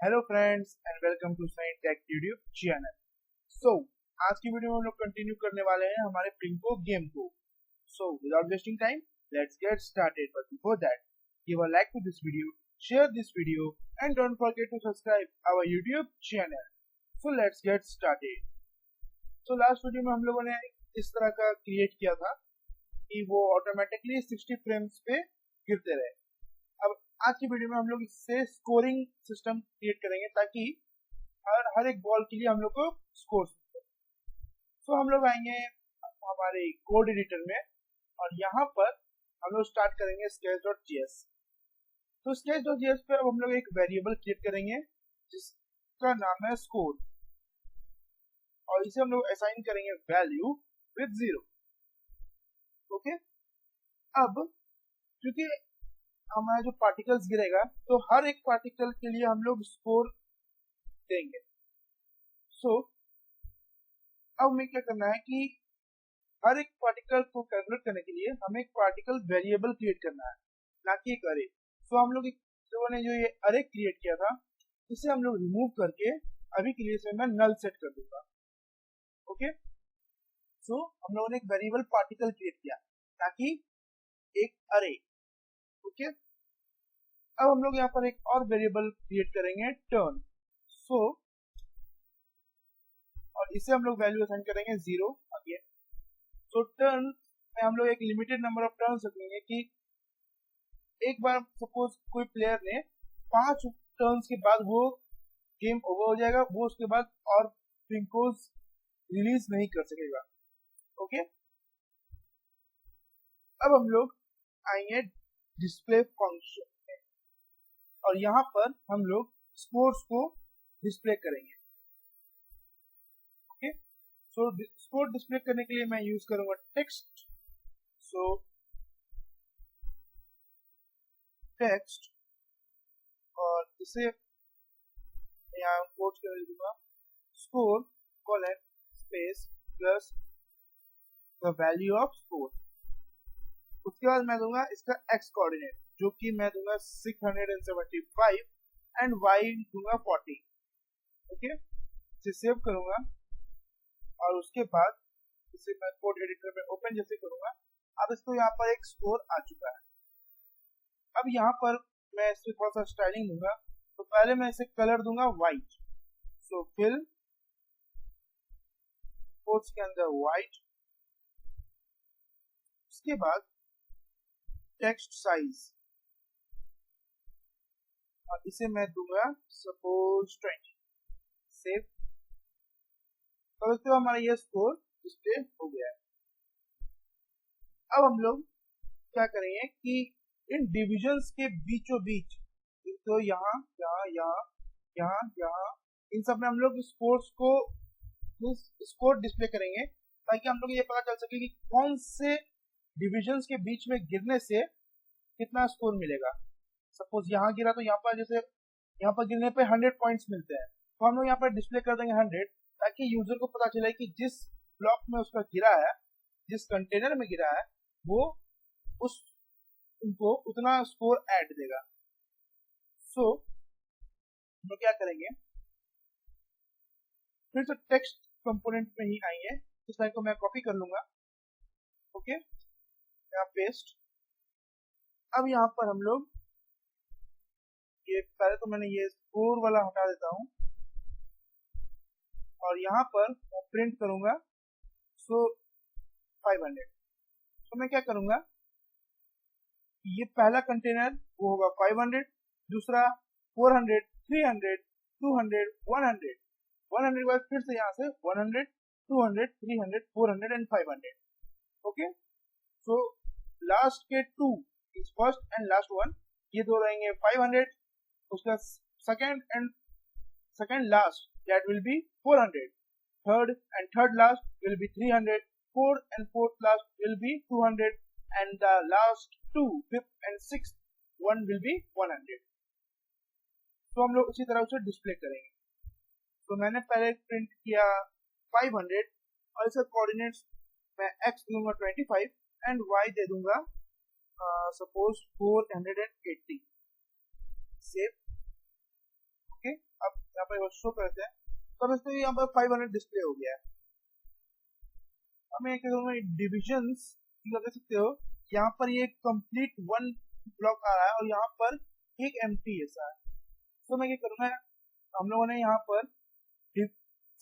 Hello friends and welcome to Sign Tech YouTube channel. So आज की video में हम लोग कंटिन्यू करने वाले हैं हमारे पिंको गेम को। So without wasting time let's get started, but before that give a like to this video, share this video and don't forget to subscribe our YouTube channel. So let's get started. So last video में हम लोगों ने इस तरह का create किया था कि वो ऑटोमेटिकली 60 फ्रेम्स पे गिरते रहे। अब आज की वीडियो में हम लोग इससे स्कोरिंग सिस्टम क्रिएट करेंगे ताकि हर एक बॉल के लिए हम लोग को स्कोर। सो हम लोग आएंगे हमारे कोड एडिटर में और यहाँ पर हम लोग स्टार्ट करेंगे sketch.js। तो sketch.js पे अब हम लोग एक वेरिएबल क्रिएट करेंगे जिसका नाम है स्कोर और इसे हम लोग असाइन करेंगे वैल्यू विद 0। ओके, अब क्योंकि हमारा जो पार्टिकल्स गिरेगा तो हर एक पार्टिकल के लिए हम लोग स्कोर देंगे। सो अब हमें क्या करना है कि हर एक पार्टिकल को कैलकुलेट करने के लिए हमें एक पार्टिकल वेरिएबल क्रिएट करना है, ना कि एक अरे। सो हम लोग लोगों ने जो ये अरे क्रिएट किया था इसे हम लोग रिमूव करके अभी के लिए इसे मैं नल सेट कर दूंगा। ओके, सो हम लोगों ने एक वेरिएबल पार्टिकल क्रिएट किया ताकि एक अरे। ओके, अब हम लोग यहाँ पर एक और वेरिएबल क्रिएट करेंगे टर्न। सो और इसे हम लोग वैल्यू असाइन करेंगे 0 अगेन। सो टर्न में हम लोग एक लिमिटेड नंबर ऑफ टर्न्स रखेंगे कि एक बार सपोज कोई प्लेयर ने 5 टर्न्स के बाद वो गेम ओवर हो जाएगा, वो उसके बाद और पिंकोस रिलीज नहीं कर सकेगा। ओके, अब हम लोग आएंगे डिस्प्ले फंक्शन और यहाँ पर हम लोग स्कोर्स को डिस्प्ले करेंगे। ओके, सो स्कोर डिस्प्ले करने के लिए मैं यूज करूंगा टेक्स्ट। सो टेक्स्ट और इसे यहाँ कोट कर दूंगा score colon space plus the value off score. उसके बाद मैं दूंगा इसका एक्स कोऑर्डिनेट जो कि मैं दूंगा 675 एंड वाई दूंगा 40। ओके, इसे सेव करूंगा और उसके बाद इसे मैं कोड एडिटर में ओपन जैसे करूंगा। अब इसको यहाँ पर एक स्कोर आ चुका है। अब यहाँ पर मैं इससे थोड़ा सा स्टाइलिंग दूंगा, तो पहले मैं इसे कलर दूंगा व्हाइट। सो फिल कोट्स के अंदर व्हाइट। उसके बाद टेक्स्ट साइज और इसे मैं दूंगा सपोज 20। सेव, तो इससे हमारा ये स्कोर डिस्प्ले हो गया है। अब हम लोग क्या करेंगे कि इन डिविजन्स के बीचों बीच, तो यहाँ यहाँ यहाँ यहाँ यहाँ इन सब में हम लोग स्कोर डिस्प्ले करेंगे ताकि हम लोग ये पता चल सके कि कौन से डिविजन्स के बीच में गिरने से कितना स्कोर मिलेगा। सपोज यहाँ गिरा तो यहाँ पर जैसे यहाँ पर गिरने पे 100 पॉइंट्स मिलते हैं, तो हम लोग यहाँ पर डिस्प्ले कर देंगे 100 ताकि यूजर को पता चले कि जिस ब्लॉक में उसका गिरा है, जिस कंटेनर में गिरा है, वो उनको उतना स्कोर ऐड देगा। सो हम क्या करेंगे, फिर से टेक्स्ट कंपोनेंट में ही आएंगे। इस लाइन को मैं कॉपी कर लूंगा। ओके, यहाँ पेस्ट। अब यहाँ पर हम लोग ये पहले तो मैंने ये स्कोर वाला हटा देता हूँ और यहाँ पर मैं प्रिंट करूंगा सो 500। तो मैं क्या करूंगा, ये पहला कंटेनर वो होगा 500, दूसरा 400, 300, 200, 100। 100 के बाद फिर से यहाँ से 100, 200, 300, 400 एंड 500। ओके, सो लास्ट के 2 is first and last one, ये दो रहेंगे 500। उसका second last that will be 400, third last will be 300, fourth last will be 200 and the last 2, fifth and sixth one will be 100। तो हम लोग उसी तरह उसे डिस्प्ले करेंगे। तो मैंने पहले प्रिंट किया 500 और इसका कोऑर्डिनेट्स मैं x दूंगा 25 एंड y दे दूंगा सपोज 480। सेव। ओके, पर शो करते हैं। तो अब इसमें यहाँ पर 500 डिस्प्ले हो गया है। अब मैं क्या करूँगा, डिविजन्स देख सकते हो, यहाँ पर ये कंप्लीट वन ब्लॉक आ रहा है और यहाँ पर एक एम्प्टी ऐसा है। तो मैं क्या करूँगा, हम लोगों ने यहाँ पर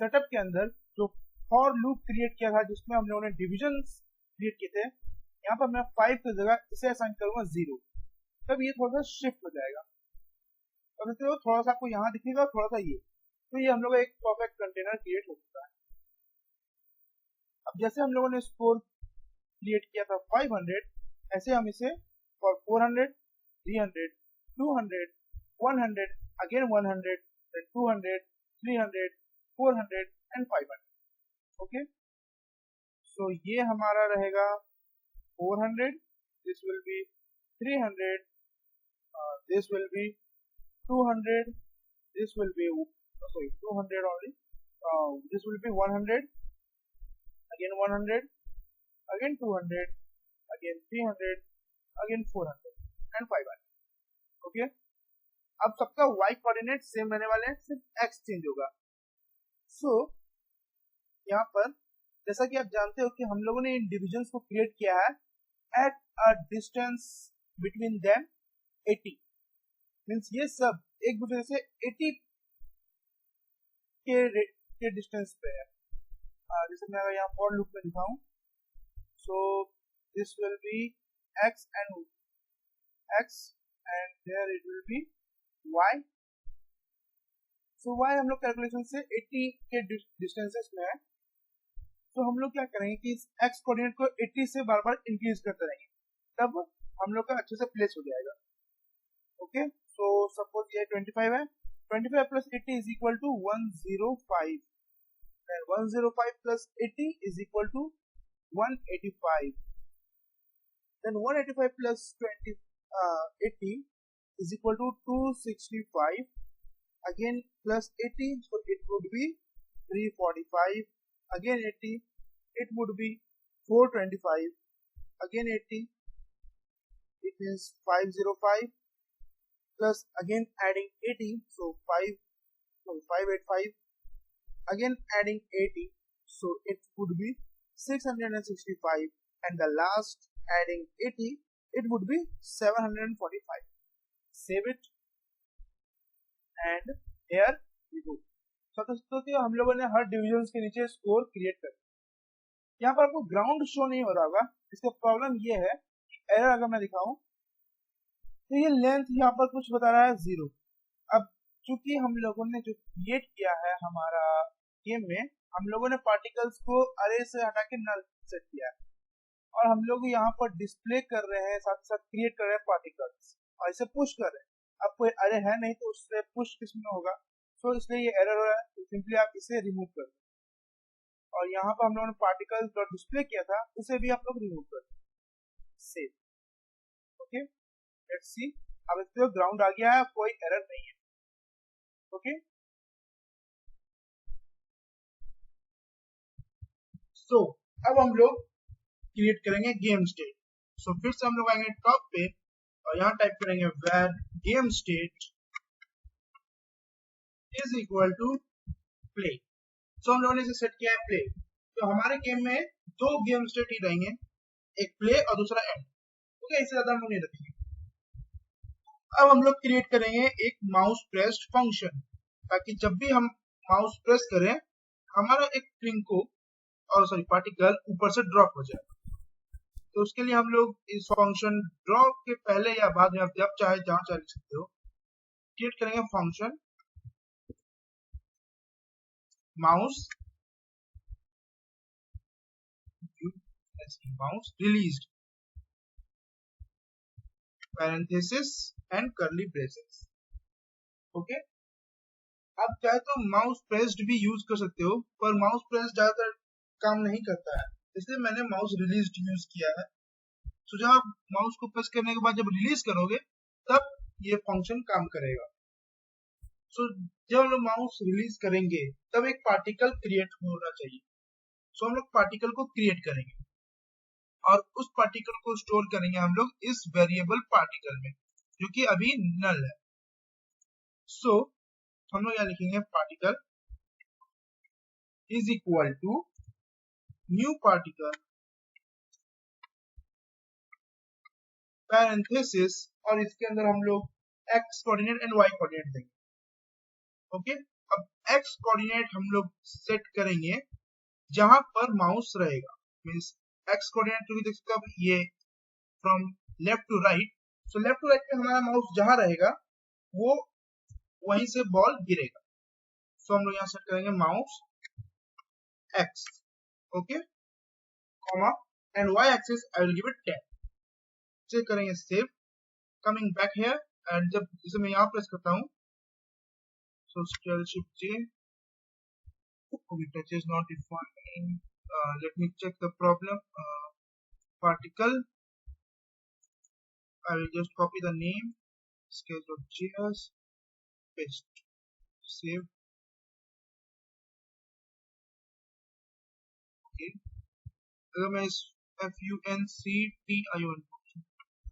सेटअप के अंदर जो फॉर लूप क्रिएट किया था जिसमें हम लोगों ने डिविजन्स क्रिएट किए थे, यहाँ पर मैं 5 की जगह इसे असाइन करूंगा 0। तब ये थोड़ा सा शिफ्ट हो जाएगा। अब इससे थोड़ा सा आपको यहाँ दिखेगा, थोड़ा सा ये, तो ये हम लोग एक परफेक्ट कंटेनर क्रिएट हो चुका है। अब जैसे हम लोगों ने स्कोर क्रिएट किया था 500, ऐसे हम इसे for 400, 300, 200, 100, again 100, then 200, 300, 400 and 500। Okay, so ये हमारा रहेगा 400, this will be 300, this will be 200, this will be 200 only, this will be 100, again 100, again 200, again 300, again 400 and 500। Okay, अब सबका y कोऑर्डिनेट सेम रहने वाले हैं, सिर्फ x चेंज होगा। सो यहाँ पर जैसा कि आप जानते हो कि हम लोगों ने इन डिविजन्स को क्रिएट किया है at a distance between them 80, means ये सब एक दूसरे से 80 के डिस्टेंस पे है। जैसे मैं अगर यहाँ फॉर लूप में दिखाऊं, so this will be x and there it will be y। So y हम लोग कैलकुलेशन से 80 के डिस्टेंसेस में है, तो हम लोग क्या करेंगे कि इस x कोऑर्डिनेट को 80 से बार बार इंक्रीज करते रहेंगे, तब हम लोग का अच्छे से प्लेस हो जाएगा। ओके, so suppose ये 25 है, 25 plus 80 is equal to 105, then 105 plus 80 is equal to 185, then 185 plus 80 is equal to 265, again plus 80, so it would be 345, again 80, it would be 425, again 80, it is 505, plus again adding 80, so 585, again adding 80, so it would be 665, and the last adding 80, it would be 745. Save it and here we go। तो दोस्तों कि हम लोगों ने हर divisions के नीचे score create कर, यहाँ पर आपको ग्राउंड शो नहीं हो रहा होगा, इसका प्रॉब्लम ये है कि एरर अगर मैं दिखाऊं तो ये लेंथ यहाँ पर कुछ बता रहा है 0। अब चूंकि हम लोगों ने जो क्रिएट किया है हमारा गेम में, हम लोगों ने पार्टिकल्स को अरे से हटा के नल सेट किया है और हम लोग यहाँ पर डिस्प्ले कर रहे हैं, साथ साथ क्रिएट कर रहे हैं पार्टिकल्स और इसे पुश कर रहे हैं। अब कोई अरे है नहीं तो उससे पुश किसमें होगा, तो इसलिए ये एरर हो रहा है, तो सिंपली आप इसे रिमूव कर दें। और यहाँ पर हम लोगों ने पार्टिकल्स डॉट डिस्प्ले किया था, उसे भी आप लोग रिमूव कर दें। सेव। ओके, लेट्स सी, अब इस पे ग्राउंड आ गया है, कोई एरर नहीं है। ओके, सो अब हम लोग क्रिएट करेंगे गेम स्टेट। सो फिर से हम लोग आएंगे टॉप पे और यहाँ टाइप करेंगे where game state is equal to play. So हम लोगों ने इसे सेट किया है प्ले, तो हमारे गेम में दो गेम स्टेट ही रहेंगे, एक प्ले और दूसरा एंड। ओके, इससे ज्यादा हम लोग नहीं रखेंगे। अब हम लोग क्रिएट करेंगे एक माउस प्रेस्ड फंक्शन, ताकि जब भी हम माउस प्रेस करें हमारा एक स्ट्रिंग को और सॉरी पार्टिकल ऊपर से ड्रॉप हो जाए। तो उसके लिए हम लोग इस फंक्शन ड्रॉप के पहले या बाद में आप जब चाहे जहां चाहे लिख सकते हो, क्रिएट करेंगे function mouse released parenthesis and curly braces. Okay, आप चाहे तो माउस प्रेस्ड भी यूज कर सकते हो, पर माउस प्रेस्ड ज्यादातर काम नहीं करता है, इसलिए मैंने माउस रिलीज्ड यूज किया है। तो जब आप माउस को प्रेस करने के बाद जब रिलीज करोगे तब ये फंक्शन काम करेगा। सो जब हम लोग माउस रिलीज करेंगे तब एक पार्टिकल क्रिएट होना चाहिए। सो हम लोग पार्टिकल को क्रिएट करेंगे और उस पार्टिकल को स्टोर करेंगे हम लोग इस वेरिएबल पार्टिकल में, जो कि अभी नल है। सो हम लोग यहाँ लिखेंगे particle is equal to new particle parenthesis, और इसके अंदर हम लोग x coordinate and y coordinate देंगे। ओके, अब एक्स कोऑर्डिनेट हम लोग सेट करेंगे जहां पर माउस रहेगा, मींस एक्स कोऑर्डिनेट को भी देख सकते हो आप, ये from left to right, so left to right पे हमारा माउस जहां रहेगा वो वहीं से बॉल गिरेगा। सो हम लोग यहाँ सेट करेंगे mouse x, okay, comma, and y axis I will give it 10। Check करेंगे save, coming back here, and जब जैसे मैं यहाँ प्रेस करता हूँ, so still shift J, okay, touch is not defined, let me check the problem, particle, I will just copy the name, sketch.js, paste, save, okay, अगर मैं इस function,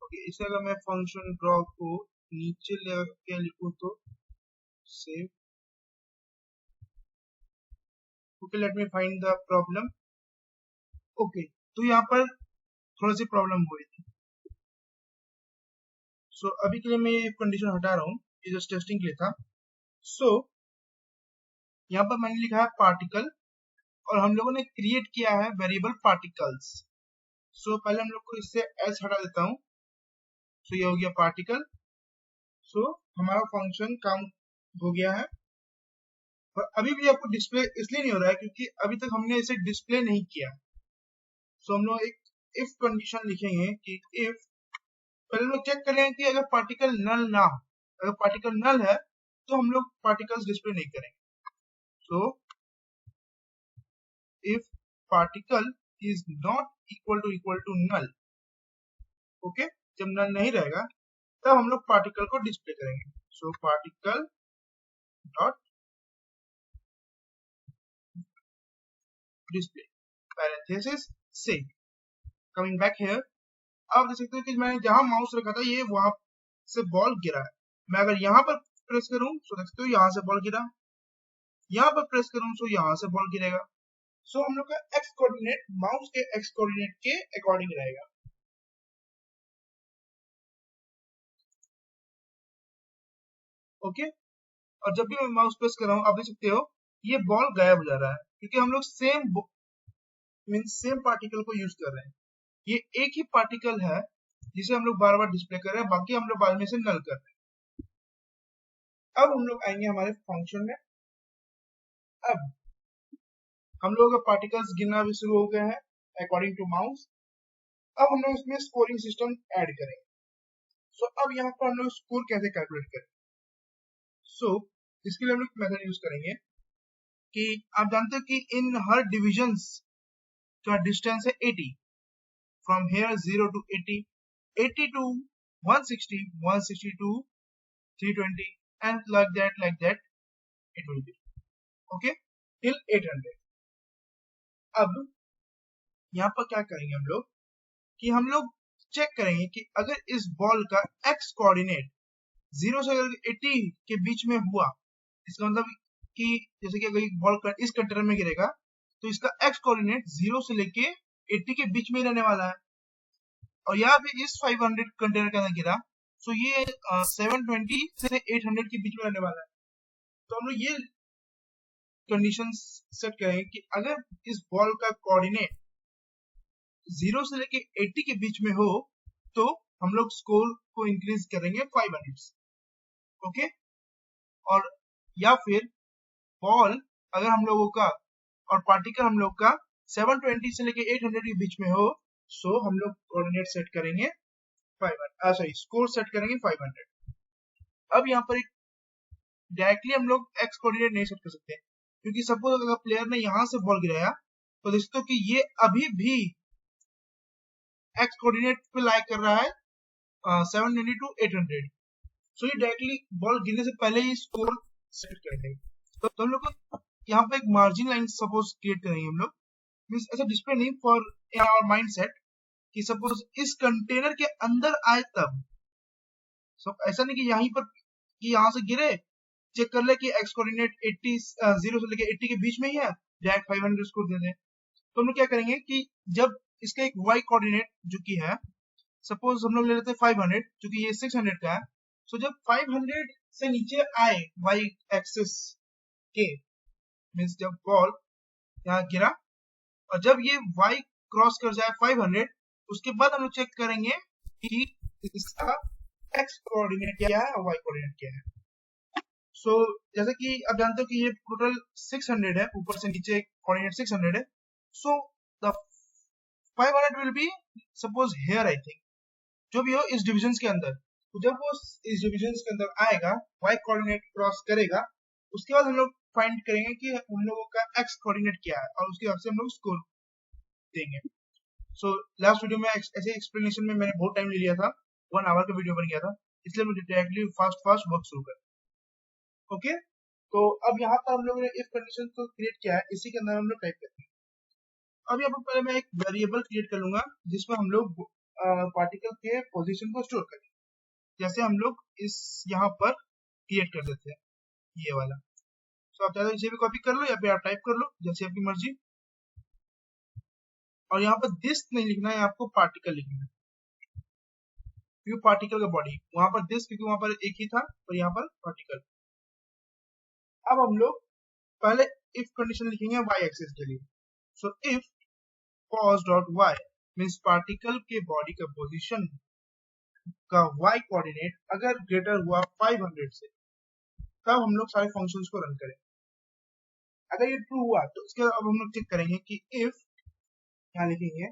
okay, इसे अगर मैं फंक्शन ड्रॉ को नीचे लेके लिखूं तो save, okay, let me find the problem, okay, तो यहाँ पर थोड़ी सी प्रॉब्लम हुई थी, सो अभी के लिए मैं ये कंडीशन हटा रहा हूँ, ये जस्ट टेस्टिंग के लिए था। सो यहाँ पर मैंने लिखा है पार्टिकल, और हम लोगों ने क्रिएट किया है वेरिएबल पार्टिकल्स। सो पहले हम लोग को इससे एस हटा देता हूँ, सो ये हो गया पार्टिकल। सो हमारा फंक्शन काम हो गया है, पर अभी भी आपको डिस्प्ले इसलिए नहीं हो रहा है क्योंकि अभी तक हमने इसे डिस्प्ले नहीं किया। सो हम लोग एक इफ कंडीशन लिखेंगे कि इफ, पहले हम लोग चेक करेंगे कि अगर पार्टिकल नल ना हो, अगर पार्टिकल नल है तो हम लोग पार्टिकल्स डिस्प्ले नहीं करेंगे। सो if particle is not equal to null, okay, जब नल नहीं रहेगा तब हम लोग पार्टिकल को डिस्प्ले करेंगे। So particle dot display parenthesis से, कमिंग बैक हियर, आप देख सकते हो कि मैंने जहां माउस रखा था ये वहां से बॉल गिरा है। मैं अगर यहाँ पर प्रेस करूं तो देख सकते हो यहाँ से बॉल गिरा, यहाँ पर प्रेस करूं तो यहाँ से बॉल गिरेगा। सो हम लोग का एक्स कोऑर्डिनेट माउस के एक्स कोऑर्डिनेट के अकॉर्डिंग रहेगा। ओके, और जब भी मैं माउस प्रेस कर रहा हूँ आप देख सकते हो ये बॉल गायब हो जा रहा है क्योंकि हम लोग सेम पार्टिकल को यूज कर रहे हैं। ये एक ही पार्टिकल है जिसे हम लोग बार बार डिस्प्ले कर रहे हैं, बाकी हम लोग बाद में से नल कर रहे हैं। अब हम लोग आएंगे हमारे फंक्शन में। अब हम लोग का पार्टिकल्स गिनना भी शुरू हो गए हैं अकॉर्डिंग टू माउस। अब हम लोग इसमें स्कोरिंग सिस्टम ऐड करेंगे। सो अब यहाँ पर हम लोग स्कोर कैसे कैलकुलेट करें। सो इसके लिए हम लोग मेथड यूज करेंगे कि आप जानते हो कि इन हर डिविजन्स का डिस्टेंस है 80, from here 0 to 80, 80 to 160, 160 to 320, and like that it will be, okay, till 800। अब यहाँ पर क्या करेंगे हम लोग कि हम लोग चेक करेंगे कि अगर इस बॉल का एक्स कोऑर्डिनेट 0 से अगर 80 के बीच में हुआ, इसका मतलब कि जैसे कि अगर बॉल इस कंटेनर में गिरेगा तो इसका एक्स कोऑर्डिनेट 0 से लेके 80 के बीच में रहने वाला है, और यहाँ पे इस 500 कंटेनर के अंदर गिरा तो ये 720 से 800 के बीच में रहने वाला है। तो हम लोग ये कंडीशन सेट करेंगे कि अगर इस बॉल का कोऑर्डिनेट 0 से लेके 80 के बीच में हो तो हम लोग स्कोर को इंक्रीज करेंगे 500 से, ओके, और या फिर बॉल अगर हम लोगों का और पार्टिकल हम लोग का 720 से लेके 800 के बीच में हो, सो हम लोग कोऑर्डिनेट सेट करेंगे 500, सॉरी स्कोर सेट करेंगे 500। अब यहाँ पर एक डायरेक्टली हम लोग एक्स कोऑर्डिनेट नहीं सेट कर सकते क्योंकि सपोज अगर प्लेयर ने यहाँ से बॉल गिराया तो देख सकते हो कि ये अभी भी एक्स कोऑर्डिनेट पे लाई कर रहा है 720 to 800। सो ये डायरेक्टली बॉल गिरने से पहले ही स्कोर सेट कर देंगे। तो हम लोग को यहाँ पे एक मार्जिन लाइन सपोज क्रिएट करेंगे हम लोग, मींस ऐसा डिस्प्ले नहीं फॉर इन आवर माइंडसेट कि सपोज इस कंटेनर के अंदर आए तब, सो ऐसा नहीं कि यहीं पर कि यहाँ से गिरे चेक कर ले कि x कोऑर्डिनेट 80 0 से लेके 80 के बीच में ही है, डायरेक्ट 500 स्कोर दे दें। तो हम लोग क्या करेंगे कि जब इसका एक y कोऑर्डिनेट जो कि है, सपोज हम लोग ले लेते हैं 500 क्योंकि ये 600 का है। सो जब 500 से नीचे आए y एक्सिस के, मींस जब बॉल यहाँ गिरा और जब ये y क्रॉस कर जाए 500, उसके बाद हम लोग चेक करेंगे कि इसका x कोऑर्डिनेट क्या है और y कोऑर्डिनेट क्या है। सो जैसे कि आप जानते हो कि ये टोटल 600 है, ऊपर से नीचे कोऑर्डिनेट 600 है। So the 500 will be suppose here, I think, जो भी हो इस डिविजन के अंदर। तो जब वो इस डिविजन के अंदर आएगा, y कोऑर्डिनेट क्रॉस करेगा, उसके बाद हम लोग फाइंड करेंगे कि उन लोगों का x कोऑर्डिनेट क्या है और उसके हिसाब से हम लोग स्कोर देंगे। सो लास्ट वीडियो में ऐसे एक्सप्लेनेशन में मैंने बहुत टाइम ले लिया था, 1 आवर का वीडियो बन गया था, इसलिए मुझे डायरेक्टली फास्ट वर्क शुरू कर। ओके, तो अब यहाँ पर हम लोगों ने इफ कंडीशन को क्रिएट किया है, इसी के अंदर हम लोग टाइप करते हैं। अब यहाँ पर पहले मैं एक वेरिएबल क्रिएट कर लूंगा जिसमें हम लोग पार्टिकल के पोजीशन को स्टोर करें, जैसे हम लोग इस यहाँ पर क्रिएट कर देते हैं ये वाला। सो आप चाहे तो इसे भी कॉपी कर लो या फिर आप टाइप कर लो, जैसे आपकी मर्जी। और यहाँ पर दिस नहीं लिखना है, आपको पार्टिकल लिखना है, व्यू पार्टिकल का बॉडी। वहां पर दिस क्योंकि वहां पर एक ही था और यहाँ पर पार्टिकल। अब हम लोग पहले इफ कंडीशन लिखेंगे y एक्सिस के लिए। So if cos dot y means particle के बॉडी का पोजीशन का y कोऑर्डिनेट अगर ग्रेटर हुआ 500 से, तब हम लोग सारे फंक्शंस को रन करें। अगर ये ट्रू हुआ तो इसके अब हम लोग चेक करेंगे कि इफ यहाँ लिखेंगे,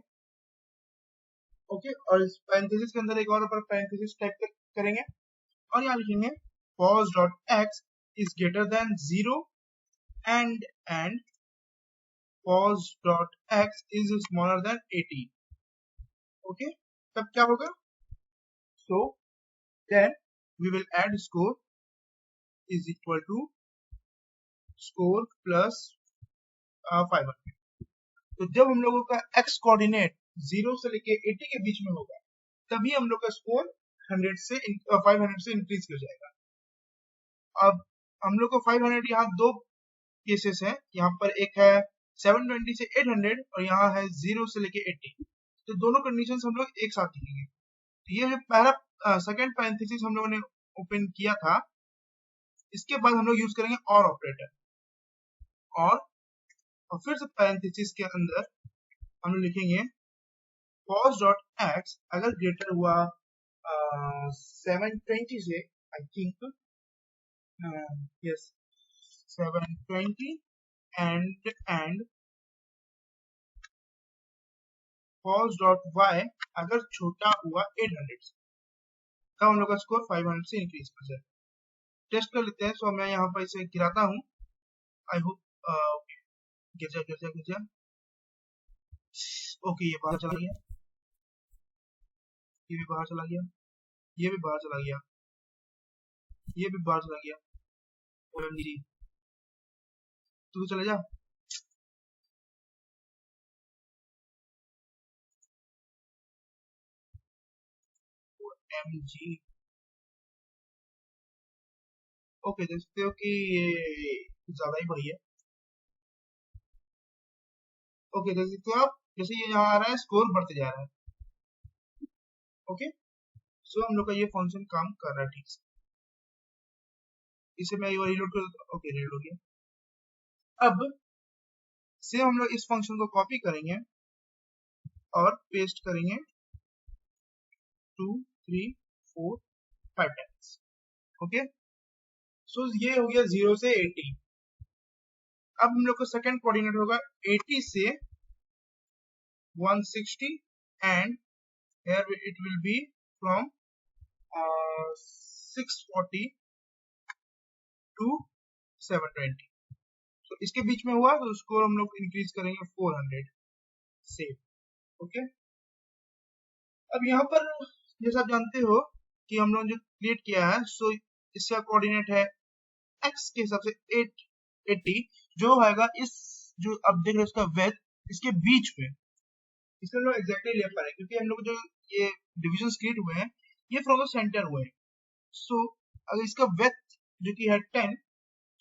ओके, और इस पैरेंथेसिस के अंदर एक और ऊपर पैरेंथेसिस टाइप करेंगे और यहाँ लिखेंगे cos dot x is greater than 0 and cos dot x is smaller than 80। Okay, तब क्या होगा? So then we will add score is equal to score plus 500। तो जब हम लोगों का x कोऑर्डिनेट 0 से लेके 80 के बीच में होगा, तभी हम लोग का स्कोर 500 से इंक्रीज कर जाएगा। अब हम लोग को 500 यहाँ दो केसेस हैं, यहाँ पर एक है 720 से 800 और यहाँ है 0 से लेके 80। तो दोनों कंडीशंस हम लोग एक साथ लिखेंगे। तो ये जो पहला सेकंड पैरेंथेसिस हम लोगों ने ओपन किया था, इसके बाद हम लोग यूज करेंगे और ऑपरेटर, और फिर से पैरेंथेसिस के अंदर हम लोग लिखेंगे cos डॉट x अगर ग्रेटर हुआ 720 से, I think yes 720 and cos dot y अगर छोटा हुआ 800 से, तब हम लोग का स्कोर 500 से इंक्रीज कर जाए। टेस्ट कर लेते हैं। सो मैं यहाँ पर इसे गिराता हूँ, आई होप गिर जा। ओके, ये बाहर चला गया, ये भी बाहर चला गया, ये भी बाहर चला गया, ये भी बाहर चला गया। ओएमजी, तू चले जा। ओएमजी, ओके, देखते हो कि ये ज्यादा ही बढ़िया। ओके, देख सकते हो आप, जैसे ये यहाँ आ रहा है स्कोर बढ़ते जा रहा है। ओके, सो हम लोग का ये फंक्शन काम कर रहा है ठीक से। इसे मैं रीलोड कर देता हूँ। ओके, रीलोड हो गया। अब से हम लोग इस फंक्शन को कॉपी करेंगे और पेस्ट करेंगे 2 3 4 5 टाइम्स। ओके, सो ये हो गया 0 से 80। अब हम लोग का सेकंड कोऑर्डिनेट होगा 80 से 160 and here it will be from 640 to 720। तो इसके बीच में हुआ तो स्कोर हम लोग इंक्रीज करेंगे 400 से। ओके, अब यहाँ पर जैसा आप जानते हो कि हम लोग जो क्रिएट किया है, सो इसका कोऑर्डिनेट है x के हिसाब से 880, जो आएगा इस जो अब देख रहे हो इसका वेथ इसके बीच में, इसमें लोग एग्जैक्टली ले पा रहे हैं क्योंकि हम लोग जो ये डिविजन क्रिएट हुए हैं ये फ्रॉम द सेंटर हुए हैं। सो अगर इसका वेथ जो कि है 10,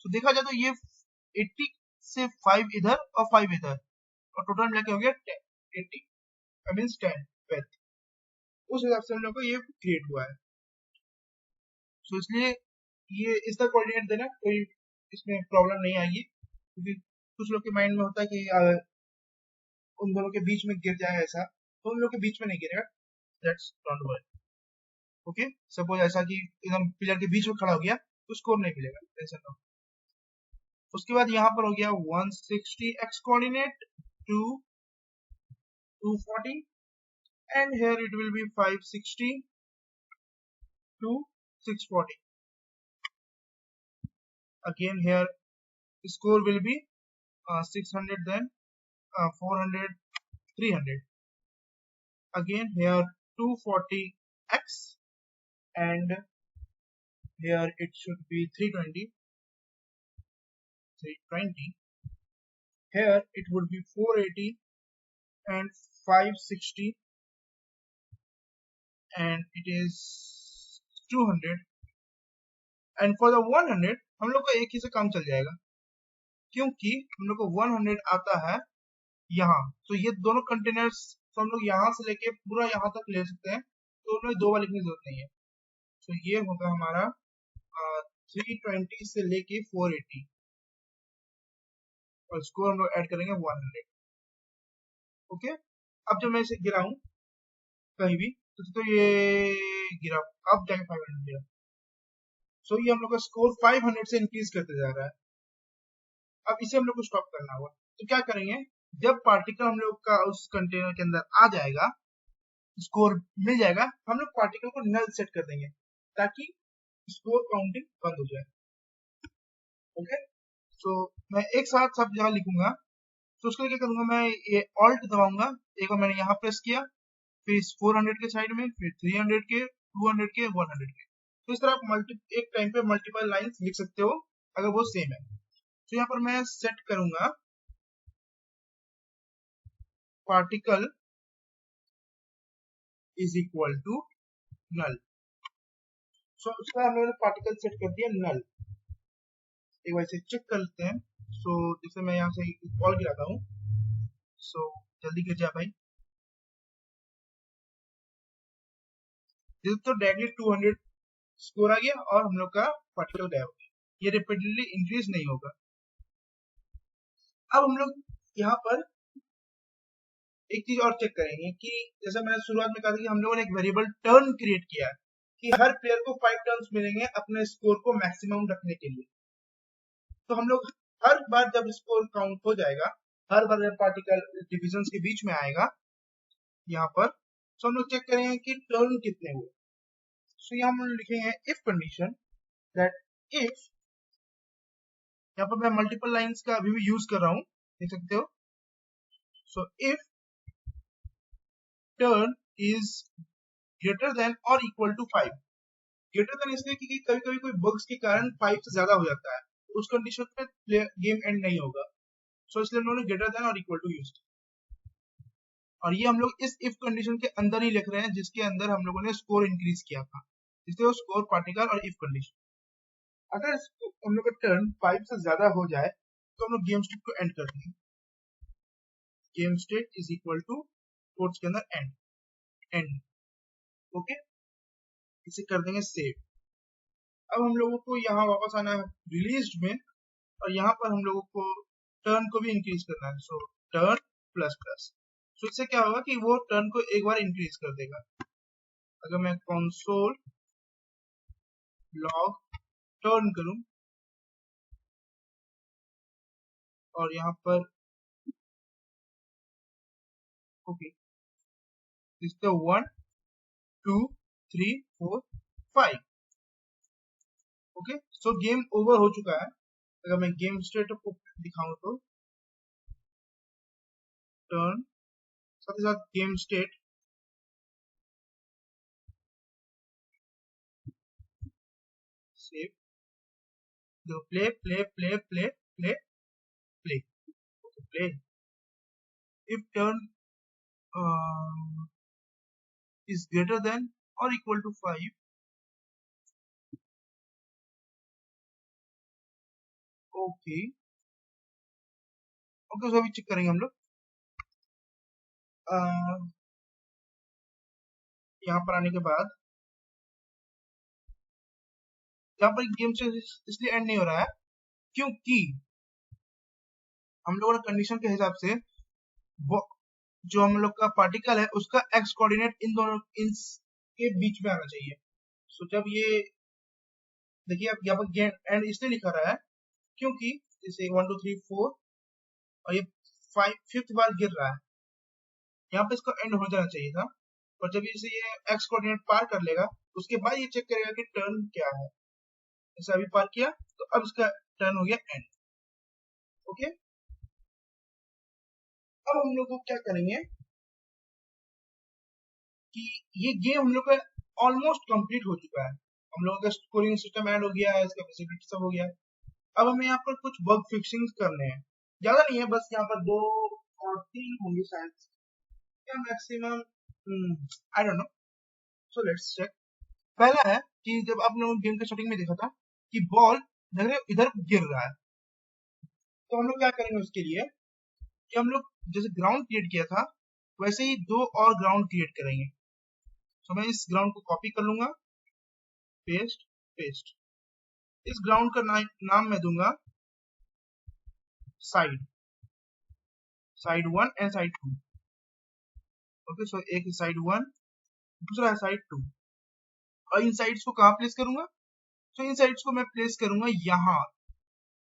तो देखा जाए तो ये 80 से 5 इधर और 5 इधर और टोटल मिला के हो गया 80 आई मीन 10 वेल्थ। उस हिसाब से हम लोग को ये क्रिएट हुआ है। सो इसलिए ये इसका कोऑर्डिनेट देना कोई इसमें प्रॉब्लम नहीं आएगी, क्योंकि कुछ लोग के माइंड में होता है कि उन दोनों के बीच में गिर जाए ऐसा, तो उन लोग के बीच में नहीं गिरेगा। That's don't worry. Okay, suppose ऐसा कि एकदम पिलर के बीच में खड़ा हो गया तो स्कोर नहीं मिलेगा, टेंशन नो। उसके बाद यहाँ पर हो गया 160 x coordinate to 240 and here it will be 560 to 640. Again here score will be 600, then 400, 300. Again here 240x and here it should be 320. Here it would be 480 and 560 and it is 200 and for the 100 हम लोग को एक ही से काम चल जाएगा, क्योंकि हम लोग को 100 आता है यहाँ। तो ये दोनों कंटेनर्स तो हम लोग यहाँ से लेके पूरा यहाँ तक ले सकते हैं, तो उनमें दो बार लिखने की जरूरत नहीं है। तो ये होगा हमारा 320 से लेके 480 और इसको हम लोग ऐड करेंगे 100। ओके, अब जब मैं इसे गिराऊं कहीं भी तो ये गिरा, अब जाके 500 गिरा। सो ये हम लोग का स्कोर 500 से इंक्रीज करते जा रहा है। अब इसे हम लोग को स्टॉप करना होगा, तो क्या करेंगे, जब पार्टिकल हम लोग का उस कंटेनर के अंदर आ जाएगा, स्कोर मिल जाएगा, हम लोग पार्टिकल को नल सेट कर देंगे ताकि स्कोर काउंटिंग बंद हो जाए। ओके, तो मैं एक साथ सब जगह लिखूंगा। तो उसके लिए क्या करूंगा, मैं ये ऑल्ट दबाऊंगा, एक बार मैंने यहाँ प्रेस किया, फिर 400 के साइड में, फिर 300 के, 200 के, 100 के। तो इस तरह आप एक टाइम पे मल्टीपल लाइंस लिख सकते हो अगर वो सेम है। तो यहाँ पर मैं सेट करूंगा particle is equal to null. So उसका हम लोगों ने पार्टिकल सेट कर दिया नल। एक बार इसे चेक कर लेते हैं। सो जैसे मैं यहाँ से कॉल गिराता हूँ, सो जल्दी गिर जा भाई। तो डायरेक्टली 200 स्कोर आ गया और हम लोग का पार्टिकल गायब हो गया। ये रिपीटेडली इंक्रीज नहीं होगा। अब हम लोग यहाँ पर एक चीज और चेक करेंगे कि जैसे मैंने शुरुआत में कहा था कि हम लोगों ने एक वेरिएबल टर्न क्रिएट किया है कि हर प्लेयर को 5 टर्न्स मिलेंगे अपने स्कोर को मैक्सिमम रखने के लिए। तो हम लोग हर बार जब स्कोर काउंट हो जाएगा, हर बार जब पार्टिकल डिविजन के बीच में आएगा यहाँ पर, तो हम लोग चेक करेंगे कि टर्न कितने हुए। सो यहाँ हम लिखेंगे इफ कंडीशन दैट इफ, यहाँ पर मैं मल्टीपल लाइंस का अभी भी यूज कर रहा हूँ, देख सकते हो। So if turn is greater then और इक्वल टू 5, ग्रेटर देन इसलिए क्योंकि कभी कभी कोई बग्स के कारण 5 से ज्यादा हो जाता है, उस कंडीशन में गेम एंड नहीं होगा। सो इसलिए हम लोगों ने ग्रेटर देन और इक्वल टू यूज किया, और ये हम लोग इस इफ कंडीशन के अंदर ही लिख रहे हैं जिसके अंदर हम लोगों ने स्कोर इंक्रीज किया था, इसलिए वो स्कोर पार्टिकल और इफ कंडीशन। अगर हम लोग का टर्न 5 से ज्यादा हो जाए तो हम लोग गेम स्टेट को एंड करते हैं। Game state is equal to quotes के अंदर एंड, एंड। ओके, इसे कर देंगे सेव। अब हम लोगों को यहाँ वापस आना है रिलीज्ड में, और यहाँ पर हम लोगों को टर्न को भी इंक्रीज करना है। So turn plus plus. So इससे क्या होगा कि वो टर्न को एक बार इंक्रीज कर देगा। अगर मैं कंसोल लॉग टर्न करूं और यहाँ पर ओके, इसका 1 2 3 4 5। ओके, सो गेम ओवर हो चुका है। अगर मैं गेम स्टेट को दिखाऊं तो टर्न साथ ही साथ गेम स्टेट सेव, जो play play play play play play play. If turn is greater than or equal to 5, okay okay, तो अभी चेक करेंगे हम लोग। यहाँ पर आने के बाद यहाँ पर गेम से इसलिए एंड नहीं हो रहा है क्योंकि हम लोगों ने कंडीशन के हिसाब से वो जो हम लोग का पार्टिकल है उसका एक्स कोऑर्डिनेट इन दोनों इन के बीच में आना चाहिए। सो जब ये देखिए, अब यहाँ पर एंड इसलिए लिखा रहा है क्योंकि जैसे 1 2 3 4 और ये 5th बार गिर रहा है, यहाँ पे इसका एंड हो जाना चाहिए था। और जब इसे ये एक्स कोऑर्डिनेट पार कर लेगा उसके बाद ये चेक करेगा कि टर्न क्या है। जैसे अभी पार किया तो अब इसका टर्न हो गया एंड। ओके, अब हम लोग को क्या करेंगे कि ये गेम हम लोग का ऑलमोस्ट कंप्लीट हो चुका है। हम लोगों का स्कोरिंग सिस्टम ऐड हो गया है, इसका फैसिलिटी सब हो गया है। अब हमें यहाँ पर कुछ बग फिक्सिंग करने हैं, ज्यादा नहीं है, बस यहाँ पर 2 और 3 होंगे शायद, या maximum I don't know. So let's check. पहला है कि जब आप लोगों ने गेम के स्टार्टिंग में देखा था कि बॉल इधर गिर रहा है, तो हम लोग क्या करेंगे उसके लिए कि हम लोग जैसे ग्राउंड क्रिएट किया था वैसे ही 2 और ग्राउंड क्रिएट करेंगे। तो मैं इस ग्राउंड को कॉपी कर लूंगा, पेस्ट पेस्ट। इस ग्राउंड का नाम मैं दूंगा साइड 1 एंड साइड 2। ओके, सो एक साइड 1, दूसरा है साइड 2। और इन साइड्स को कहाँ प्लेस करूंगा? तो इन साइड्स को मैं प्लेस करूंगा यहाँ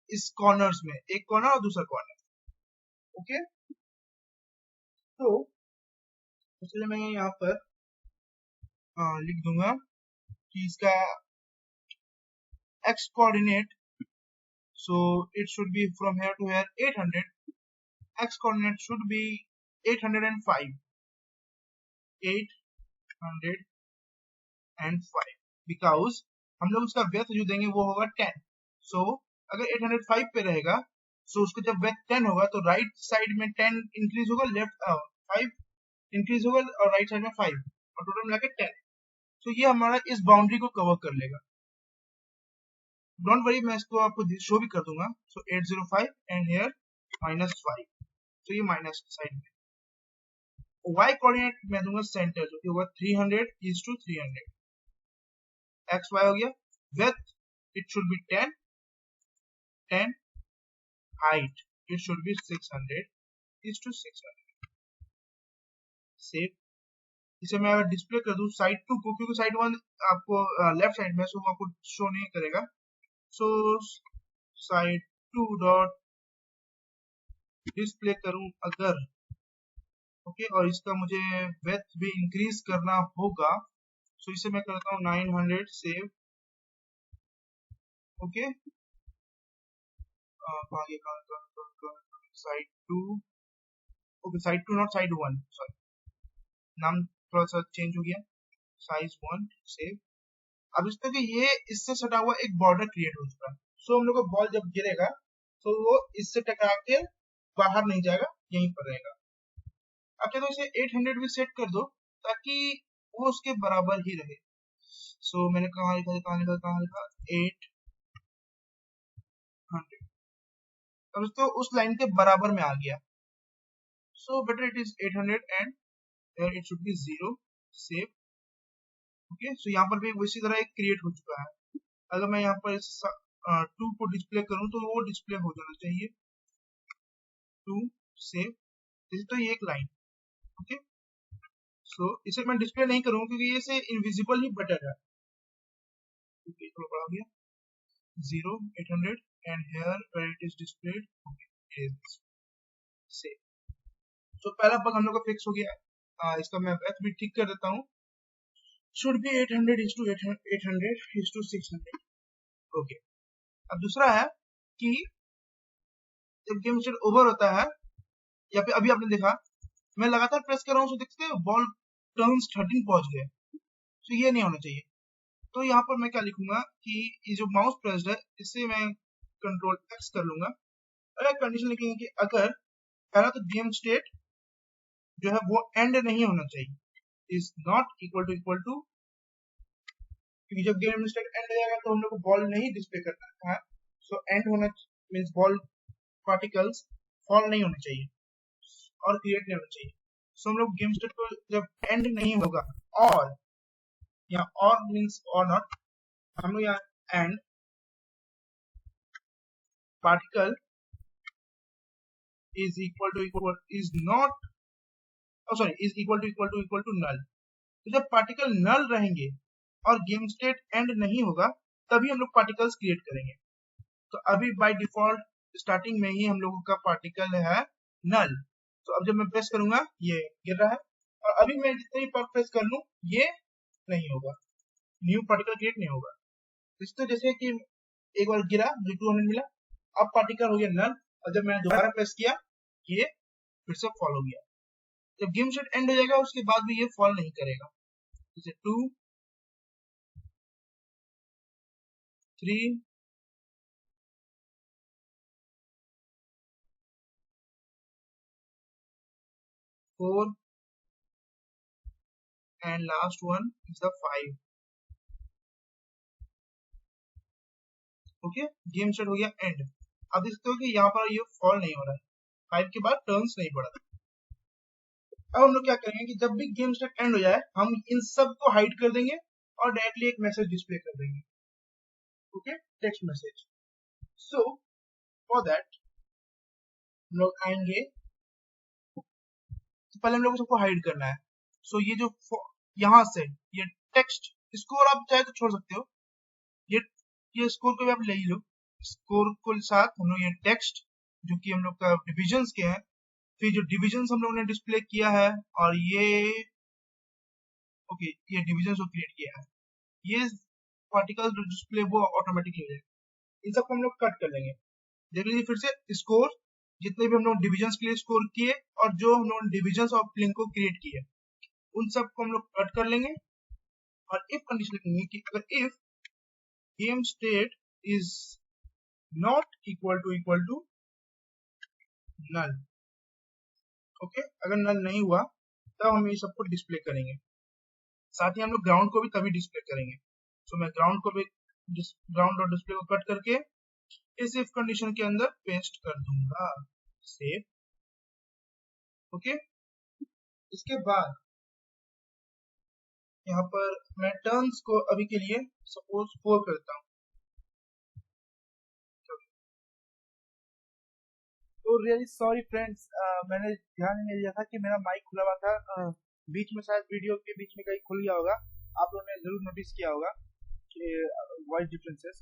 इस कॉर्नर्स में, एक कॉर्नर और दूसरा कॉर्नर। ओके, तो इसलिए मैं यहाँ पर लिख दूंगा कि इसका x coordinate, so it should be from here to here 800, x coordinate should be 805 because हम लोग उसका वेथ जो देंगे वो होगा 10। so अगर 805 पे रहेगा so उसका जब वेथ 10 होगा तो राइट साइड में 10 इंक्रीज होगा, लेफ्ट 5 इंक्रीज होगा और राइट साइड में 5 और टोटल मिला के 10। so ये हमारा इस बाउंड्री को कवर कर लेगा। डोंट वरी, मैं इसको आपको शो भी कर दूंगा। सो 805 एंड हियर -5, तो ये माइनस साइड में। y कोऑर्डिनेट मैं दूंगा सेंटर, जो कि होगा 300:300। x y हो गया, width it should B 10, height it should B 600:600। Save. इसे मैं अगर डिस्प्ले कर दूं साइड 2 को, क्योंकि साइड 1 आपको लेफ्ट साइड में, सो आपको शो नहीं करेगा। सो साइड 2 डॉट डिस्प्ले करूं अगर, ओके, और इसका मुझे विड्थ भी इंक्रीज करना होगा, सो इसे मैं करता हूँ 900, save. Okay, side 2, okay side 2 not side 1, sorry, नाम थोड़ा सा चेंज हो गया, साइज 1, सेव। अब इस तरह ये इससे सटा हुआ एक बॉर्डर क्रिएट हो चुका है। सो हम लोग का बॉल जब गिरेगा तो वो इससे टकरा के बाहर नहीं जाएगा, यहीं पर रहेगा। अब चाहे तो इसे 800 भी सेट कर दो ताकि वो उसके बराबर ही रहे। सो मैंने कहा लिखा 800। अब तो उस लाइन के बराबर में आ गया। So better it is 800 and it should be 0, save. Okay, so यहाँ पर भी उसी तरह एक क्रिएट हो चुका है। अगर मैं यहाँ पर 2 को डिस्प्ले करूं तो वो डिस्प्ले हो जाना चाहिए 2, सेव। जैसे तो ये एक लाइन, ओके, सो इसे मैं डिस्प्ले नहीं करूंगा क्योंकि ये से इनविजिबल ही बेटर है। ओके, थोड़ा बड़ा गया 0, 800 and here where it is displayed, okay, is save। तो पहला बग हम लोग का फिक्स हो गया। इसका मैं वेथ भी ठीक कर देता हूँ, should be 800:600। ओके, अब दूसरा है कि जब गेम स्टेट ओवर होता है या फिर अभी आपने देखा मैं लगातार प्रेस कर रहा हूँ, देखते हैं बॉल टर्न्स 13 पहुंच गए, तो ये नहीं होना चाहिए। तो यहाँ पर मैं क्या लिखूंगा कि ये जो माउस प्रेस्ड है इससे मैं कंट्रोल एक्स कर लूंगा। अगर कंडीशन लिखेंगे कि अगर पहला तो गेम स्टेट जो है वो एंड नहीं होना चाहिए, इज नॉट इक्वल टू, क्योंकि जब गेम स्टेट एंड हो जाएगा तो हम लोग को बॉल नहीं डिस्प्ले करना है, सो एंड होना मीन्स बॉल पार्टिकल्स फॉल नहीं होने चाहिए और क्रिएट नहीं होना चाहिए। सो हम लोग गेम स्टेट को जब एंड नहीं होगा और या और मीन्स और नॉट, हम लोग यहाँ end particle is equal to equal is not sorry is equal to null. तो जब पार्टिकल नल रहेंगे और गेम स्टेट एंड नहीं होगा तभी हम लोग पार्टिकल्स क्रिएट करेंगे। तो अभी बाय डिफॉल्ट स्टार्टिंग में ही हम लोगों का पार्टिकल है नल। तो अब जब मैं प्रेस करूंगा ये गिर रहा है और अभी मैं जितने भी प्रेस कर लूं ये नहीं होगा, न्यू पार्टिकल क्रिएट नहीं होगा। इस तो जैसे कि एक बार गिरा मुझे 200 मिला, अब पार्टिकल हो गया नल और जब मैंने दोबारा प्रेस किया ये फिर से फॉल हो गया। जब गेम सेट एंड हो जाएगा उसके बाद भी ये फॉल नहीं करेगा। जैसे 2 3 4 and last one is the 5। Okay game set हो गया एंड। अब देखते हो कि यहाँ पर ये फॉल नहीं हो रहा है, 5 के बाद टर्न्स नहीं बढ़ा। अब हम लोग क्या करेंगे कि जब भी गेम सेट एंड हो जाए हम इन सब को हाइड कर देंगे और डायरेक्टली एक मैसेज डिस्प्ले कर देंगे। Okay text message. So for that हम लोग आएंगे, तो पहले हम लोग सबको हाइड करना है। सो ये जो यहाँ से ये टेक्स्ट स्कोर आप चाहे तो छोड़ सकते हो, ये स्कोर को भी आप ले ही लो। स्कोर के साथ हम लोग ये टेक्स्ट जो कि हम लोग का डिविजन्स के हैं, फिर जो डिविजन्स हम लोग ने डिस्प्ले किया है और ये ओके ये डिविजन्स को क्रिएट किया है, ये पार्टिकल्स जो डिस्प्ले वो ऑटोमेटिकली हो जाएगा। इन सबको हम लोग कट कर लेंगे। देख लीजिए फिर से स्कोर जितने भी हम लोग डिविजन्स के लिए स्कोर किए और जो हम लोग डिविजन्स ऑफ लिंक को क्रिएट किए उन सबको हम लोग कट कर लेंगे और इफ कंडीशन लिखेंगे कि अगर if game state is not equal to null. Okay अगर नल नहीं हुआ तब हम ये सबको डिस्प्ले करेंगे। साथ ही हम लोग ग्राउंड को भी तभी डिस्प्ले करेंगे। सो मैं ग्राउंड को भी ग्राउंड और डिस्प्ले को कट करके इस इफ कंडीशन के अंदर पेस्ट कर दूंगा। सेव। ओके इसके बाद यहाँ पर मैं टर्न्स को अभी के लिए सपोज 4 करता हूँ। तो रियली सॉरी फ्रेंड्स, मैंने ध्यान ही नहीं दिया था कि मेरा माइक खुला हुआ था। बीच में शायद वीडियो के बीच में कहीं खुल गया होगा, आप लोगों ने जरूर नोटिस किया होगा कि voice differences.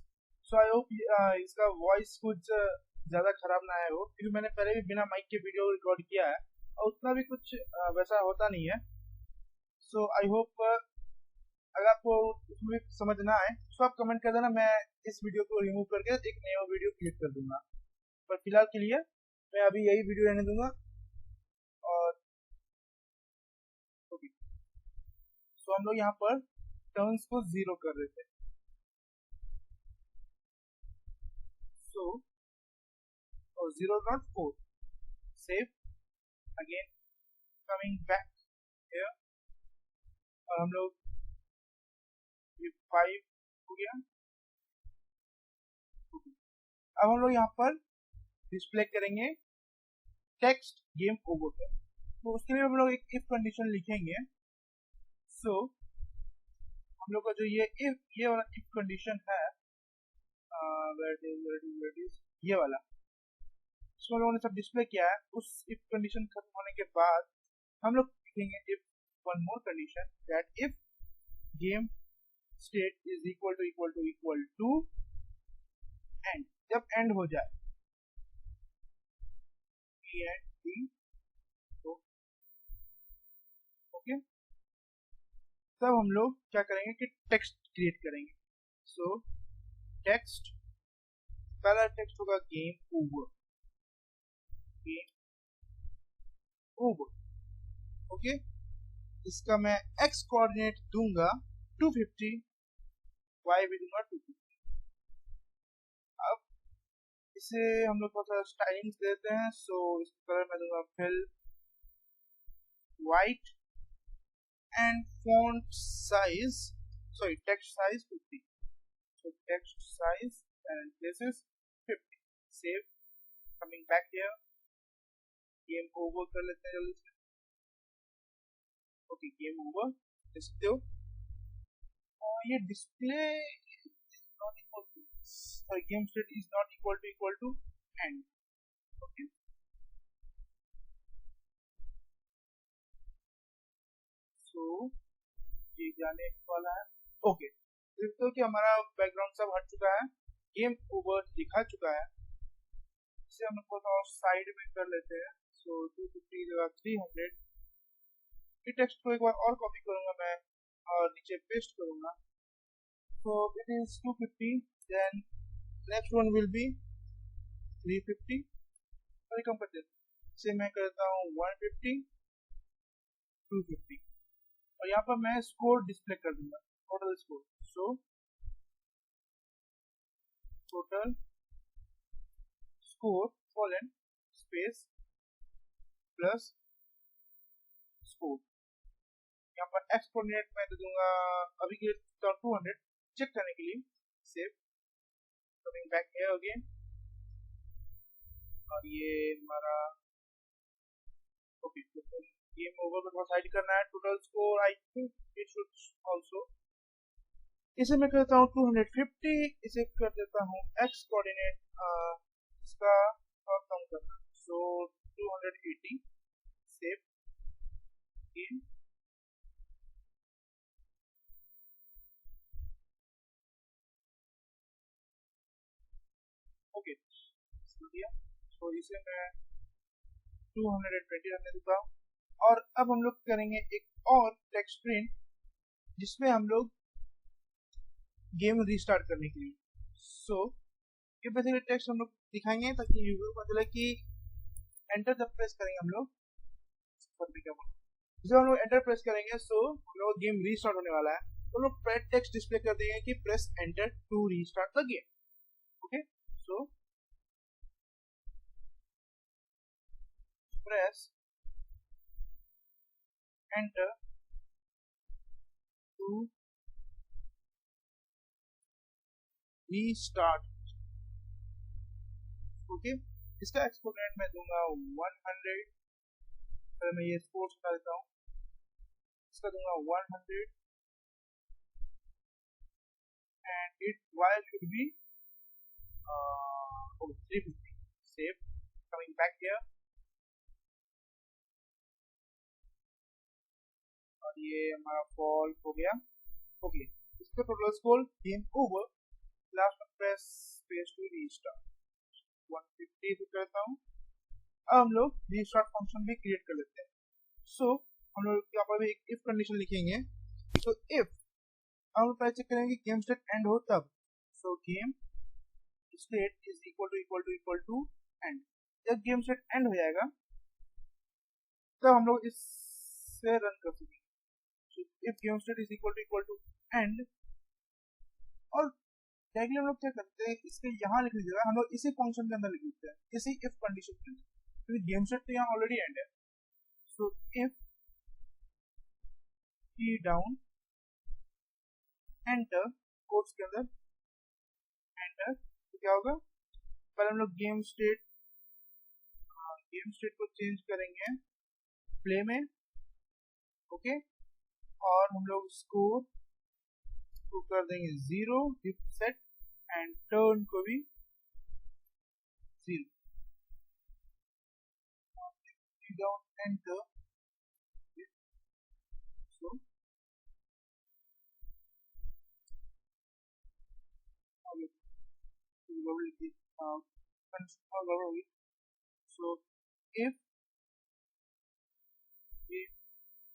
So I hope इसका वॉइस कुछ ज़्यादा खराब ना आया हो, क्योंकि मैंने पहले भी बिना माइक के वीडियो रिकॉर्ड किया है और उतना भी कुछ वैसा होता नहीं है। सो आई होप अगर आपको उसमें समझ ना आए तो आप कमेंट कर देना, मैं इस वीडियो को रिमूव करके एक नया वीडियो क्रिएट कर दूंगा। पर फिलहाल के लिए मैं अभी यही वीडियो रहने दूंगा। और ओके सो हम लोग यहाँ पर टर्न्स को 0 कर रहे थे। सो 0 not 4। Save again coming back here और हम लोग ये 5 हो गया। अब हम लोग यहाँ पर डिस्प्ले करेंगे टेक्स्ट गेम ओवर पर। तो उसके लिए हम लोग एक इफ कंडीशन लिखेंगे। सो हम लोग का जो ये वाला इफ कंडीशन है, ये वाला इसमें लोगों ने सब डिस्प्ले किया है। उस इफ कंडीशन खत्म होने के बाद हम लोग लिखेंगे if one more condition that if game state is equal to end. जब एंड हो जाए ओके तब हम लोग क्या करेंगे कि टेक्स्ट क्रिएट करेंगे। सो टेक्स्ट पहला टेक्स्ट होगा गेम ओवर। ओके इसका मैं x कोऑर्डिनेट दूंगा 250, y भी दूंगा 250। अब इसे हम लोग थोड़ा सा स्टाइलिंग देते हैं। सो इसका कलर मैं दूंगा fill white and font size text size 50। So text size and this is 50। Save, coming back here, game over कर लेते हैं जल्दी से। ओके गेम ओवर, देख सकते हो। और ये display not equal to, sorry game state is not equal to end. Okay so ये जाने वाला है। ओके देखते हो कि हमारा बैकग्राउंड सब हट चुका है, गेम ओवर दिखा चुका है। इसे हम लोग और साइड में कर लेते हैं। सो 250 जगह 300। ये टेक्स्ट को एक बार और कॉपी करूंगा मैं और नीचे पेस्ट करूंगा। So it is 250, then next one will be 350। Sorry कम करते हैं, इसे मैं करता हूँ 150, 250 और यहाँ पर मैं स्कोर डिस्प्ले कर दूंगा, total score. So total score colon space plus score. यहाँ पर एक्स कोऑर्डिनेट मैं दे दूंगा अभी के 200 चेक करने के लिए। Save, coming back here again, और ये हमारा ओके गेम ओवर को थोड़ा साइड करना है। Total score I think it should also, इसे मैं करता हूँ 250, इसे कर देता हूँ एक्स कोऑर्डिनेट इसका और कम करना। सो 280, सेव गेम। ओके दिया, तो इसे मैं 220 रखने देता हूँ। और अब हम लोग करेंगे एक और टेक्स्ट प्रिंट जिसमें हम लोग गेम रीस्टार्ट करने के लिए। सो ये बेसिकली टेक्स्ट हम लोग दिखाएंगे ताकि यूजर को पता चले कि एंटर जब प्रेस करेंगे हम लोग, जब हम लोग एंटर प्रेस करेंगे सो हम लोग गेम रीस्टार्ट होने वाला है, तो हम लोग टेक्स्ट डिस्प्ले कर देंगे कि press enter to restart the game. Okay so press enter to restart. Okay इसका एक्सपोनेंट मैं दूंगा 100, फिर मैं ये स्कोर हटा देता हूँ, इसका दूंगा 100 and it why should be 350। Save, coming back here, और ये हमारा फॉल हो गया। ओके इसका total score game over, last में प्रेस स्पेस टू रीस्टार्ट 150 से करता हूँ। अब हम लोग रीस्टार्ट फंक्शन भी क्रिएट कर लेते हैं। सो हम लोग यहाँ पर भी एक इफ कंडीशन लिखेंगे। तो इफ हम लोग पहले चेक करेंगे गेम स्टेट एंड हो तब। So game state is equal to end. जब गेम स्टेट एंड हो जाएगा तब हम लोग इससे रन कर सकेंगे। So if game state is equal to end, और डायरेक्टली हम लोग क्या करते हैं इसके यहाँ लिख लीजिएगा, हम लोग इसी फंक्शन के अंदर लिख लेते हैं, इसी इफ कंडीशन के अंदर, क्योंकि गेम सेट तो यहाँ ऑलरेडी एंड है। सो इफ की डाउन एंटर कोड्स के अंदर एंटर, तो क्या होगा, पहले हम लोग गेम स्टेट को चेंज करेंगे प्ले में। ओके और हम लोग स्कोर को कर देंगे 0, इफ सेट एंड टर्न को भी 0। Down enter, so so if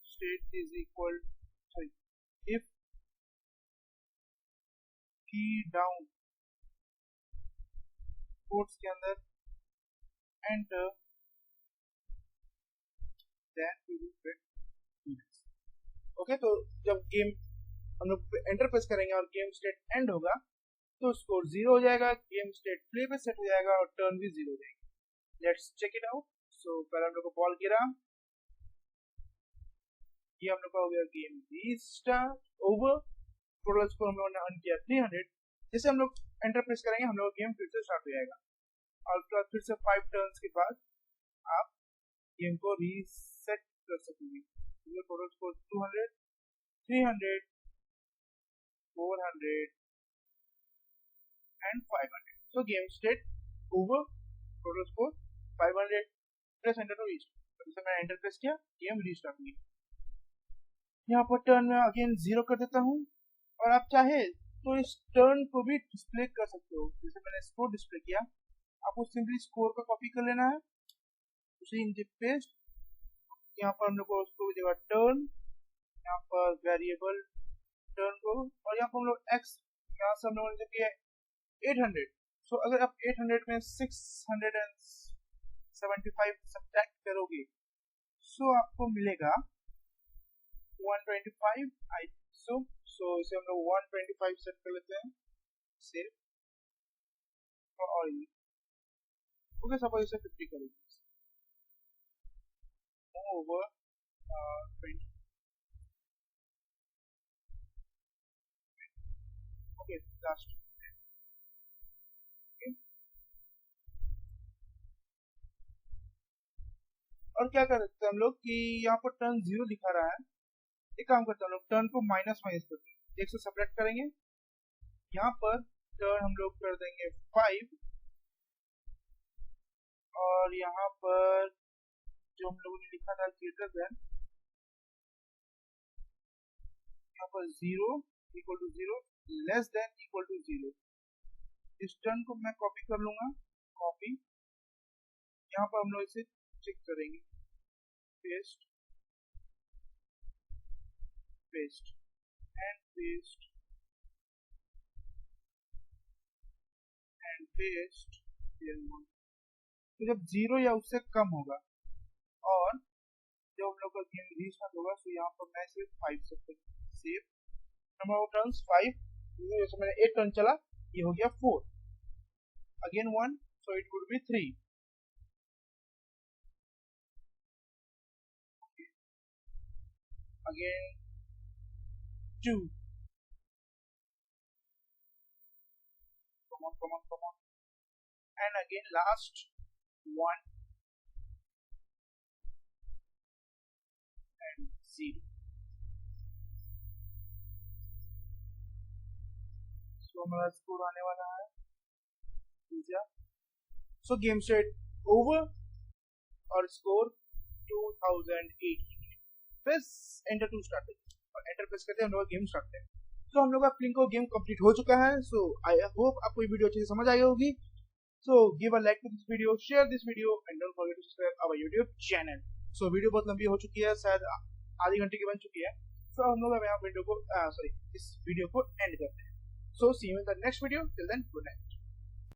state is equal, sorry, if key down codes के अंदर enter, then we will get units। Okay तो जब गेम हम लोग एंटर प्रेस करेंगे और गेम स्टेट एंड होगा तो स्कोर 0 हो जाएगा, गेम स्टेट प्ले पे सेट हो जाएगा और टर्न भी 0 हो जाएगी। Let's check it out. So पहले हम लोग को बॉल गिरा, ये हम लोग का हो गया game restart over. Total score हम लोगों ने अर्न किया 300। जैसे हम लोग एंटर प्रेस करेंगे हम लोग गेम फिर से स्टार्ट हो जाएगा। और उसके बाद फिर से 5 टर्न्स के बाद आप गेम को रीसेट कर सकेंगे। Total score 200, 300, 400 and 500। So game state over, total score 500, press enter to restart। जैसे मैं एंटर प्रेस किया, गेम रीस्टार्ट हुई। यहाँ पर टर्न में अगेन 0 कर देता हूँ, और आप चाहे तो इस टर्न को भी डिस्प्ले कर सकते हो। जैसे मैंने स्कोर डिस्प्ले किया, आपको सिंपली स्कोर का कॉपी कर लेना है, उसे इंजेक्ट पेस्ट, यहाँ पर हम लोग को उसको जगह टर्न, यहाँ पर वेरिएबल टर्न को, और यहाँ पर हम लोग एक्स, यहाँ से हम लोगों ने किया 800। सो अगर आप 800 में 675 सब्ट्रैक्ट करोगे, सो आपको मिलेगा 125। आई सो इसे हम लोग 125 सेट कर लेते हैं, सेव, और ये ओके। सपोज इसे 50 करेंगे, ओवर 20, ओके लास्ट। और क्या कर सकते हैं हम लोग कि यहाँ पर टर्न 0 दिखा रहा है, एक काम करते हैं हम लोग टर्न को माइनस करते हैं, 1 से सब्ट्रैक्ट करेंगे, यहाँ पर टर्न हम लोग कर देंगे 5, और यहाँ पर जो हम लोगों ने लिखा था ग्रेटर देन, यहाँ पर 0 equal to 0, less than equal to 0। इस टर्न को मैं कॉपी कर लूंगा, कॉपी, यहाँ पर हम लोग इसे चेक करेंगे, paste, paste and paste and paste. तो जब 0 या उससे कम होगा और जब हम लोग का गेम रीस्टार्ट होगा, तो यहाँ पर मैं सिर्फ 5 सेव, नंबर ऑफ टर्न्स 5, जैसे मैंने 8 टर्न चला, ये हो गया 4, again 1, so it would be 3, again 2, come on, and again last 1 and 0। so हमारा स्कोर आने वाला है, so game set over और score 2008। Press enter to start, और एंटर प्रेस करते हैं हम लोग गेम स्टार्ट करें। तो हम लोग का प्लिंको गेम कंप्लीट हो चुका है। सो आई होप आपको ये वीडियो अच्छे से समझ आई होगी। So give a like to this video, share this video and don't forget to subscribe our YouTube channel. So video बहुत लंबी हो चुकी है, शायद आधी घंटे की बन चुकी है। सो हम लोग अब यहाँ वीडियो को इस वीडियो को एंड करते हैं। So see you in the next video, till then good night.